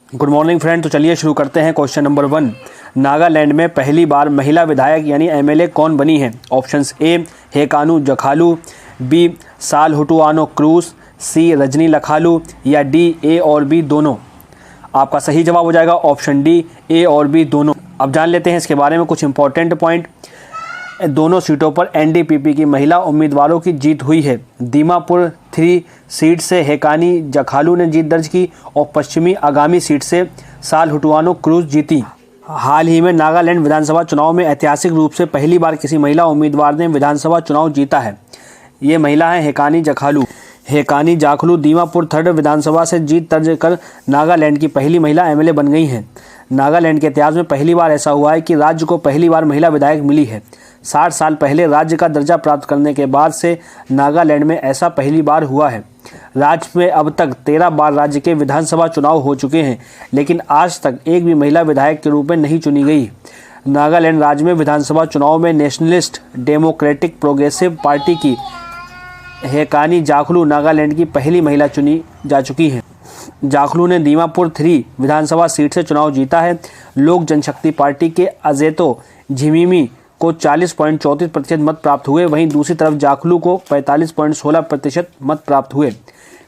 Good morning friend. तो चलिए शुरू करते हैं। क्वेश्चन नंबर 1, नागालैंड में पहली बार महिला विधायक यानी एमएलए कौन बनी है? ऑप्शंस ए हेकानु जखालू, बी सालहुटुआनो क्रूज, सी रजनी लखालू या डी ए और बी दोनों। आपका सही जवाब हो जाएगा ऑप्शन डी, ए और बी दोनों। अब जान लेते हैं इसके बारे में कुछ इंपॉर्टेंट पॉइंट। दोनों सीटों पर एनडीपीपी की महिला उम्मीदवारों की जीत हुई है। दीमापुर 3 सीट से हेकानी जखालू ने जीत दर्ज की और पश्चिमी आगामी सीट से सालहुटुआनो क्रूज जीती। हाल ही में नागालैंड विधानसभा चुनाव में ऐतिहासिक रूप से पहली बार किसी महिला उम्मीदवार ने विधानसभा चुनाव जीता है। ये महिला है हेकानी जखालू। हेकानी जाखलू दीमापुर 3rd विधानसभा से जीत दर्ज कर नागालैंड की पहली महिला एमएलए बन गई हैं। नागालैंड के इतिहास में पहली बार ऐसा हुआ है कि राज्य को पहली बार महिला विधायक मिली है। 60 साल पहले राज्य का दर्जा प्राप्त करने के बाद से नागालैंड में ऐसा पहली बार हुआ है। राज्य में अब तक 13 बार राज्य के विधानसभा चुनाव हो चुके हैं, लेकिन आज तक एक भी महिला विधायक के रूप में नहीं चुनी गई। नागालैंड राज्य में विधानसभा चुनाव में नेशनलिस्ट डेमोक्रेटिक प्रोग्रेसिव पार्टी की हेकानी जाखलू नागालैंड की पहली महिला चुनी जा चुकी हैं। जाखलू ने दीमापुर 3 विधानसभा सीट से चुनाव जीता है। लोक जनशक्ति पार्टी के अजेतो झिमिमी को 40.34% मत प्राप्त हुए, वहीं दूसरी तरफ जाखलू को 45.16% मत प्राप्त हुए।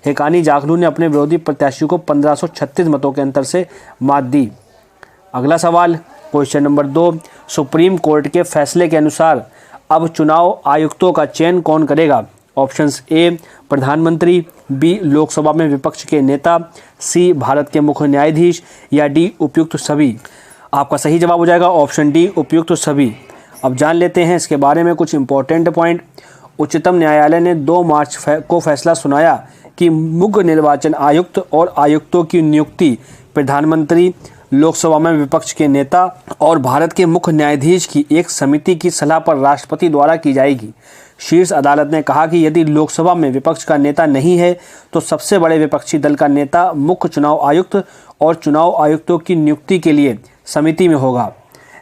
हेकानी जाखलू ने अपने विरोधी प्रत्याशी को 1536 मतों के अंतर से मात दी। अगला सवाल क्वेश्चन नंबर 2, सुप्रीम कोर्ट के फैसले के अनुसार अब चुनाव आयुक्तों का चयन कौन करेगा? ऑप्शंस ए प्रधानमंत्री, बी लोकसभा में विपक्ष के नेता, सी भारत के मुख्य न्यायाधीश या डी उपयुक्त सभी। आपका सही जवाब हो जाएगा ऑप्शन डी उपयुक्त सभी। अब जान लेते हैं इसके बारे में कुछ इंपॉर्टेंट पॉइंट। उच्चतम न्यायालय ने 2 मार्च को फैसला सुनाया कि मुख्य निर्वाचन आयुक्त और आयुक्तों की नियुक्ति प्रधानमंत्री, लोकसभा में विपक्ष के नेता और भारत के मुख्य न्यायाधीश की एक समिति की सलाह पर राष्ट्रपति द्वारा की जाएगी। शीर्ष अदालत ने कहा कि यदि लोकसभा में विपक्ष का नेता नहीं है तो सबसे बड़े विपक्षी दल का नेता मुख्य चुनाव आयुक्त और चुनाव आयुक्तों की नियुक्ति के लिए समिति में होगा।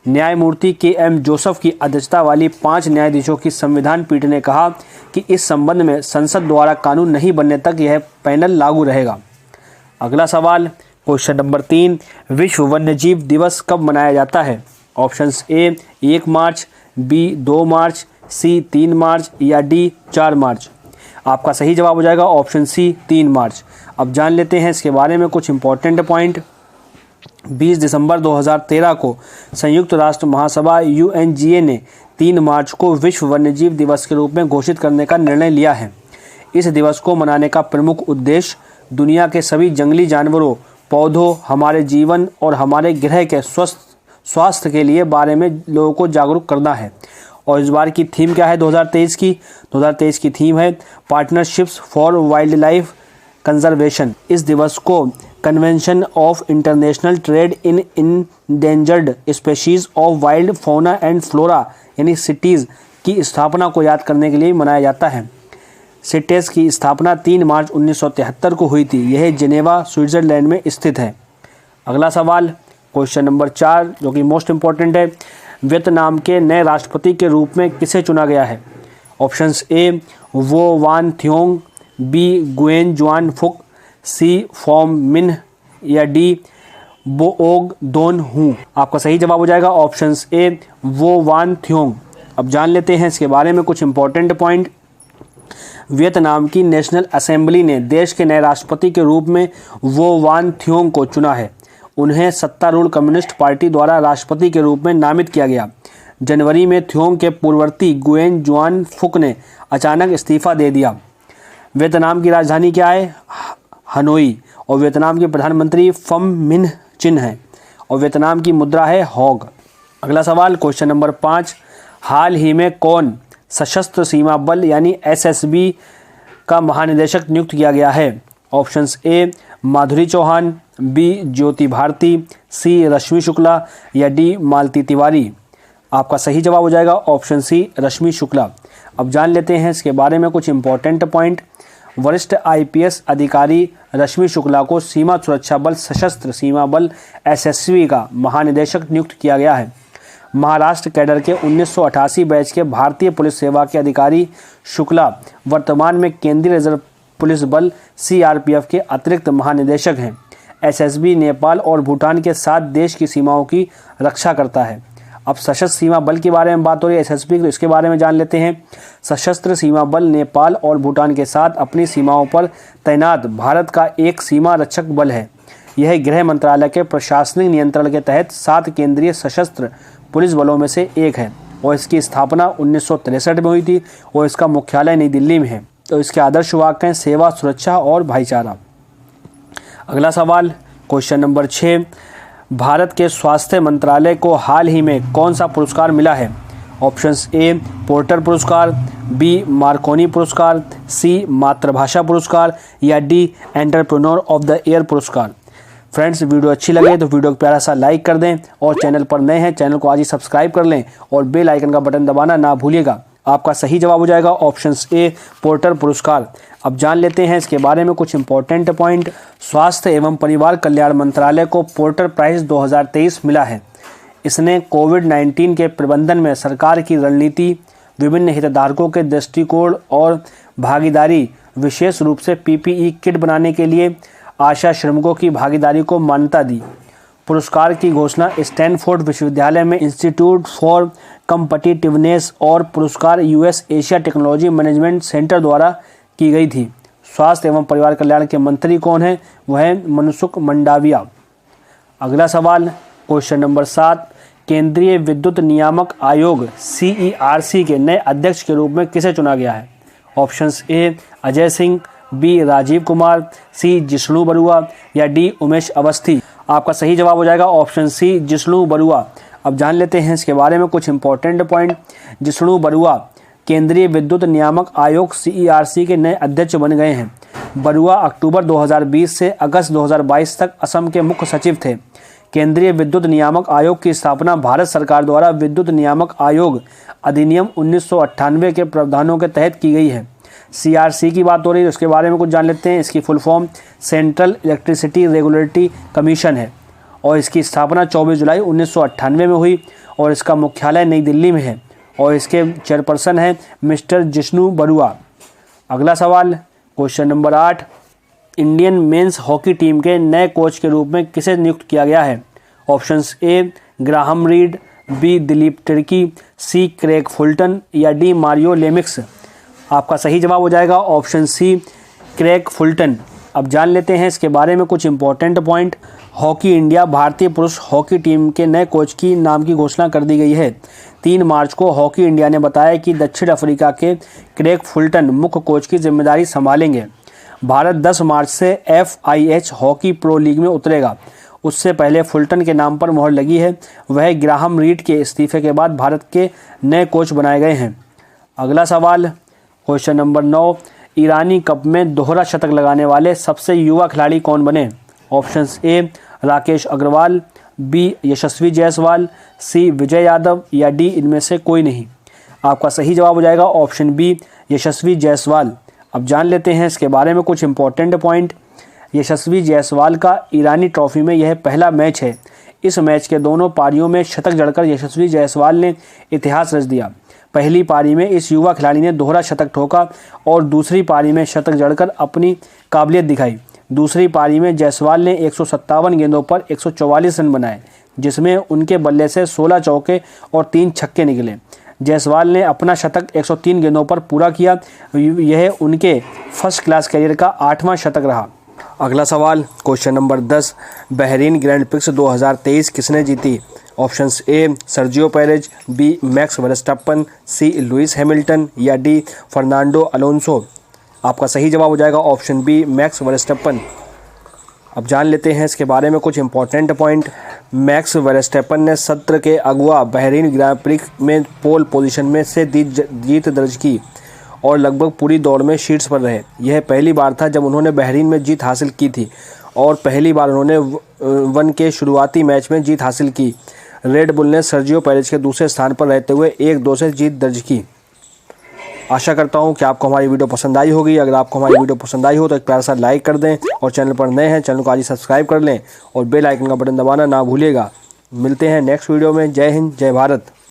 न्यायमूर्ति के.एम. जोसेफ की अध्यक्षता वाली 5 न्यायाधीशों की संविधान पीठ ने कहा कि इस संबंध में संसद द्वारा कानून नहीं बनने तक यह पैनल लागू रहेगा। अगला सवाल क्वेश्चन नंबर 3, विश्व वन्यजीव दिवस कब मनाया जाता है? ऑप्शंस ए 1 मार्च, बी 2 मार्च, सी 3 मार्च या डी 4 मार्च। आपका सही जवाब हो जाएगा ऑप्शन सी 3 मार्च। अब जान लेते हैं इसके बारे में कुछ इंपॉर्टेंट पॉइंट। 20 दिसंबर 2013 को संयुक्त राष्ट्र महासभा UNGA ने 3 मार्च को विश्व वन्यजीव दिवस के रूप में घोषित करने का निर्णय लिया है। इस दिवस को मनाने का प्रमुख उद्देश्य दुनिया के सभी जंगली जानवरों, पौधों, हमारे जीवन और हमारे ग्रह के स्वास्थ्य के लिए बारे में लोगों को जागरूक करना है। और इस बार की थीम क्या है 2023 की? 2023 की थीम है partnerships for wild life conservation. इस दिवस को convention of international trade in endangered species of wild fauna and flora यानी सिटीज़ की स्थापना को याद करने के लिए मनाया जाता है। सिटेस की स्थापना 3 मार्च 1973 को हुई थी। यह जेनेवा स्विट्जरलैंड में स्थित है। अगला सवाल क्वेश्चन नंबर 4 जो कि मोस्ट इंपॉर्टेंट है, वियतनाम के नए राष्ट्रपति के रूप में किसे चुना गया है? ऑप्शंस ए वो वान थियोंग, बी गुएन जुआन फुक, सी फॉम मिन या डी बोओग दोन हूँ। आपका सही जवाब हो जाएगा ऑप्शंस ए वो वान थियोंग। अब जान लेते हैं इसके बारे में कुछ इंपॉर्टेंट पॉइंट। वियतनाम की नेशनल असेंबली ने देश के नए राष्ट्रपति के रूप में वो वान थियोंग को चुना है। उन्हें सत्तारूढ़ कम्युनिस्ट पार्टी द्वारा राष्ट्रपति के रूप में नामित किया गया। जनवरी में थियोंग के पूर्ववर्ती गुएन जुआन फुक ने अचानक इस्तीफा दे दिया। वियतनाम की राजधानी क्या है? हनोई। और वियतनाम के प्रधानमंत्री फम मिन चिन हैं और वियतनाम की मुद्रा है होग। अगला सवाल क्वेश्चन नंबर 5, हाल ही में कौन सशस्त्र सीमा बल यानी SSB का महानिदेशक नियुक्त किया गया है? Options a Madhuri Chauhan, b Jyoti Bharti, c Rashmi Shukla या डी मालती तिवारी। आपका सही जवाब हो जाएगा ऑप्शन सी रश्मि शुक्ला। अब जान लेते हैं इसके बारे में कुछ इंपॉर्टेंट पॉइंट। वरिष्ठ IPS अधिकारी रश्मि शुक्ला को सीमा सुरक्षा बल सशस्त्र सीमा बल SSB का महानिदेशक नियुक्त किया गया है। महाराष्ट्र कैडर के 1988 बैच के भारतीय पुलिस सेवा के अधिकारी शुक्ला वर्तमान में केंद्रीय रिजर्व पुलिस बल CRPF के अतिरिक्त महानिदेशक हैं। एसएसबी नेपाल और भूटान के साथ देश की सीमाओं की रक्षा करता है। अब सशस्त्र सीमा बल के बारे में बात हो रही है एसएसबी, तो इसके बारे में जान लेते हैं। सशस्त्र सीमा बल नेपाल और भूटान के साथ अपनी सीमाओं पर तैनात भारत का एक सीमा रक्षक बल है। यह गृह मंत्रालय के प्रशासनिक नियंत्रण के तहत 7 केंद्रीय सशस्त्र पुलिस बलों में से एक है और इसकी स्थापना 1963 में हुई थी और इसका मुख्यालय नई दिल्ली में है। तो इसके आदर्श वाक्य हैं सेवा, सुरक्षा और भाईचारा। अगला सवाल क्वेश्चन नंबर 6, भारत के स्वास्थ्य मंत्रालय को हाल ही में कौन सा पुरस्कार मिला है? ऑप्शंस ए पोर्टर पुरस्कार, बी मार्कोनी पुरस्कार, सी मातृभाषा पुरस्कार या D entrepreneur of the year पुरस्कार। फ्रेंड्स, वीडियो अच्छी लगे तो वीडियो को प्यारा सा लाइक कर दें और चैनल पर नए हैं चैनल को आज ही सब्सक्राइब कर लें और बेल आइकन का बटन दबाना ना भूलिएगा। आपका सही जवाब हो जाएगा ऑप्शंस ए पोर्टर पुरस्कार। अब जान लेते हैं इसके बारे में कुछ इंपॉर्टेंट पॉइंट। स्वास्थ्य एवं परिवार कल्याण मंत्रालय को पोर्टर प्राइज 2023 मिला है। इसने कोविड-19 के प्रबंधन में सरकार की रणनीति, विभिन्न हितधारकों के दृष्टिकोण और भागीदारी, विशेष रूप से पीपीई किट बनाने के लिए आशा श्रमिकों की भागीदारी को मान्यता दी। पुरस्कार की घोषणा स्टैनफोर्ड विश्वविद्यालय में इंस्टीट्यूट फॉर कम्पिटिटिवनेस और पुरस्कार US Asia technology management centre द्वारा की गई थी। स्वास्थ्य एवं परिवार कल्याण के मंत्री कौन है? वह है मनसुख मंडाविया। अगला सवाल क्वेश्चन नंबर 7, केंद्रीय विद्युत नियामक आयोग CERC के नए अध्यक्ष के रूप में किसे चुना गया है? Options a Ajay Singh, b Rajiv Kumar, c Jishnu Barua या डी उमेश अवस्थी। आपका सही जवाब हो जाएगा ऑप्शन सी जिष्णु बरुआ। अब जान लेते हैं इसके बारे में कुछ इंपॉर्टेंट पॉइंट। जिष्णु बरुआ केंद्रीय विद्युत नियामक आयोग CERC के नए अध्यक्ष बन गए हैं। बरुआ अक्टूबर 2020 से अगस्त 2022 तक असम के मुख्य सचिव थे। केंद्रीय विद्युत नियामक आयोग की स्थापना भारत सरकार द्वारा विद्युत नियामक आयोग अधिनियम 1998 के प्रावधानों के तहत की गई है। CERC की बात हो रही है, उसके बारे में कुछ जान लेते हैं। इसकी full form central electricity regulatory commission है और इसकी स्थापना 24 जुलाई 1998 में हुई और इसका मुख्यालय नई दिल्ली में है और इसके चेयरपर्सन हैं मिस्टर जिष्णु बरुआ। अगला सवाल question number 8, Indian men's hockey team के नए कोच के रूप में किसे नियुक्त किया गया है? Options A Graham Reid, B Dilip Tirkey, C Craig Fulton या डी मारियो लेमिक्स। आपका सही जवाब हो जाएगा ऑप्शन सी क्रेग फुलटन। अब जान लेते हैं इसके बारे में कुछ इंपॉर्टेंट पॉइंट। हॉकी इंडिया भारतीय पुरुष हॉकी टीम के नए कोच की नाम की घोषणा कर दी गई है। 3 मार्च को हॉकी इंडिया ने बताया कि दक्षिण अफ्रीका के क्रेग फुलटन मुख्य कोच की जिम्मेदारी संभालेंगे। भारत 10 मार्च से FIH हॉकी प्रो लीग में उतरेगा। उससे पहले फुलटन के नाम पर मोहर लगी है। वह ग्राहम रीड के इस्तीफे के बाद भारत के नए कोच बनाए गए हैं। अगला सवाल क्वेश्चन नंबर 9, ईरानी कप में दोहरा शतक लगाने वाले सबसे युवा खिलाड़ी कौन बने? Options a Rakesh Agarwal, b Yashasvi Jaiswal, c Vijay Yadav या डी इनमें से कोई नहीं। आपका सही जवाब हो जाएगा ऑप्शन बी यशस्वी जायसवाल। अब जान लेते हैं इसके बारे में कुछ इंपॉर्टेंट पॉइंट। यशस्वी जायसवाल का ईरानी ट्रॉफी में यह पहला मैच है। इस मैच के दोनों पारियों में शतक जड़कर यशस्वी जायसवाल ने इतिहास रच दिया। पहली पारी में इस युवा खिलाड़ी ने दोहरा शतक ठोका और दूसरी पारी में शतक जड़कर अपनी काबिलियत दिखाई। दूसरी पारी में जायसवाल ने 157 गेंदों पर 144 रन बनाए, जिसमें उनके बल्ले से 16 चौके और 3 छक्के निकले। जायसवाल ने अपना शतक 103 गेंदों पर पूरा किया। यह उनके फर्स्ट क्लास करियर का 8वां शतक रहा। अगला सवाल question number 10, Bahrain Grand Prix 2023 किसने जीती? ऑप्शंस A Sergio Perez, B Max Verstappen, C Lewis Hamilton या डी फर्नांडो अलोंसो। आपका सही जवाब हो जाएगा ऑप्शन बी मैक्स वर्स्टैपन। अब जान लेते हैं इसके बारे में कुछ इंपॉर्टेंट पॉइंट। मैक्स वर्स्टैपन ने सत्र के अगुआ बहरीन ग्रैंड प्रिक्स में पोल पोजीशन में से जीत दर्ज की और लगभग पूरी दौड़ में शीर्ष पर रहे। यह पहली बार था जब उन्होंने बहरीन में जीत हासिल की थी और पहली बार उन्होंने 1 के शुरुआती मैच में जीत हासिल की। रेड बुल ने सर्जियो पेरेज के दूसरे स्थान पर रहते हुए 1-2 से जीत दर्ज की। आशा करता हूं कि आपको हमारी वीडियो पसंद आई होगी। अगर आपको हमारी वीडियो पसंद आई हो तो एक प्यारा सा लाइक कर दें और चैनल पर नए हैं चैनल को आज ही सब्सक्राइब कर लें और बेल आइकन का बटन दबाना ना भूलिएगा। मिलते हैं नेक्स्ट वीडियो में। जय हिंद, जय भारत।